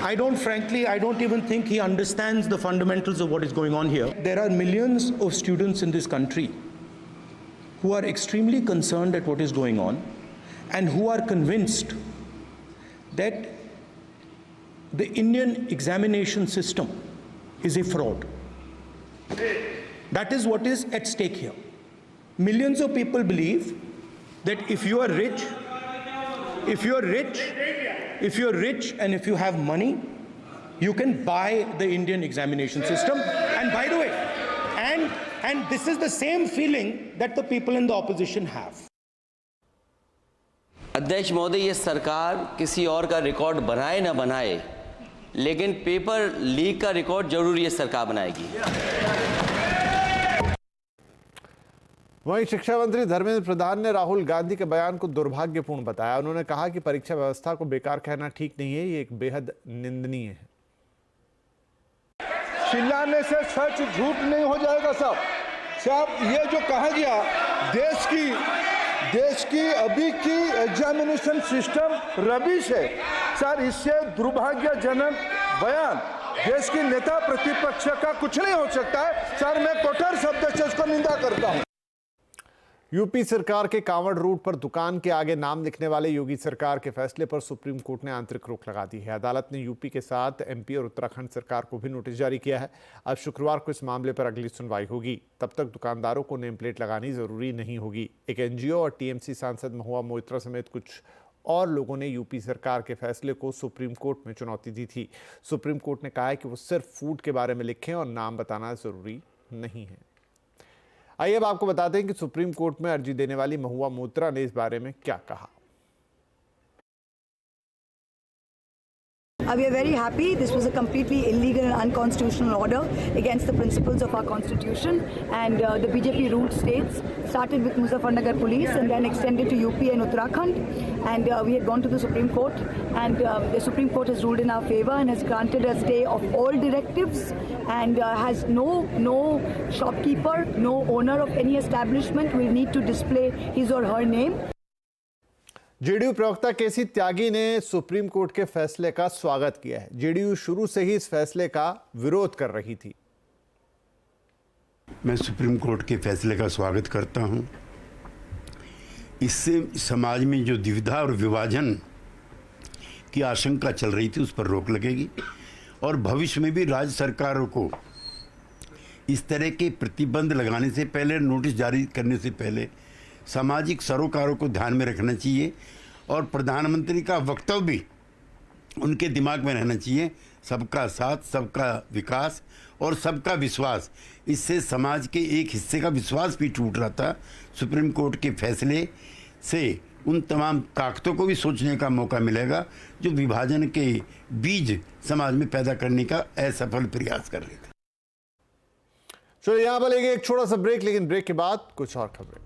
I don't even think he understands the fundamentals of what is going on here. There are millions of students in this country who are extremely concerned at what is going on and who are convinced that the Indian examination system is a fraud. That is what is at stake here. Millions of people believe that if you are rich and if you have money, you can buy the Indian examination system. And by the way, and this is the same feeling that the people in the opposition have. अध्यक्ष महोदय, ये सरकार किसी और का record बनाए ना बनाए, लेकिन पेपर लीक का रिकॉर्ड जरूर ये सरकार बनाएगी। वहीं शिक्षा मंत्री धर्मेंद्र प्रधान ने राहुल गांधी के बयान को दुर्भाग्यपूर्ण बताया। उन्होंने कहा कि परीक्षा व्यवस्था को बेकार कहना ठीक नहीं है, ये एक बेहद निंदनीय है। चिल्लाने से सच झूठ नहीं हो जाएगा साहब। ये जो कहा गया देश की अभी की एग्जामिनेशन सिस्टम रबिश है सर, इससे दुर्भाग्यजनक बयान देश की नेता प्रतिपक्ष का कुछ नहीं हो सकता है सर। मैं कठोर शब्द से इसको निंदा करता हूं। यूपी सरकार के कांवड़ रूट पर दुकान के आगे नाम लिखने वाले योगी सरकार के फैसले पर सुप्रीम कोर्ट ने आंतरिक रोक लगा दी है। अदालत ने यूपी के साथ एमपी और उत्तराखंड सरकार को भी नोटिस जारी किया है। अब शुक्रवार को इस मामले पर अगली सुनवाई होगी। तब तक दुकानदारों को नेम प्लेट लगानी जरूरी नहीं होगी। एक एनजीओ और टीएमसी सांसद महुआ मोइत्रा समेत कुछ और लोगों ने यूपी सरकार के फैसले को सुप्रीम कोर्ट में चुनौती दी थी। सुप्रीम कोर्ट ने कहा है कि वो सिर्फ फूड के बारे में लिखें और नाम बताना जरूरी नहीं है। आइए अब आपको बताते हैं कि सुप्रीम कोर्ट में अर्जी देने वाली महुआ मोइत्रा ने इस बारे में क्या कहा। We are very happy. This was a completely illegal and unconstitutional order against the principles of our constitution, and the BJP route states started with Muzaffarnagar police and then extended to UP and Uttarakhand, and we had gone to the Supreme Court, and the Supreme Court has ruled in our favor and has granted a stay of all directives, and has no shopkeeper, no owner of any establishment will need to display his or her name. JDU प्रवक्ता केसी त्यागी ने supreme court के फैसले का स्वागत किया है। JDU शुरू से ही इस फैसले का विरोध कर रही थी। मैं सुप्रीम कोर्ट के फैसले का स्वागत करता हूं। इससे समाज में जो द्विधा और विभाजन की आशंका चल रही थी उस पर रोक लगेगी और भविष्य में भी राज्य सरकारों को इस तरह के प्रतिबंध लगाने से पहले, नोटिस जारी करने से पहले सामाजिक सरोकारों को ध्यान में रखना चाहिए और प्रधानमंत्री का वक्तव्य भी उनके दिमाग में रहना चाहिए। सबका साथ, सबका विकास और सबका विश्वास। इससे समाज के एक हिस्से का विश्वास भी टूट रहा था। सुप्रीम कोर्ट के फैसले से उन तमाम ताकतों को भी सोचने का मौका मिलेगा जो विभाजन के बीज समाज में पैदा करने का असफल प्रयास कर रहे थे। चलो यहाँ पर लेंगे एक छोटा सा ब्रेक, लेकिन ब्रेक के बाद कुछ और खबरें।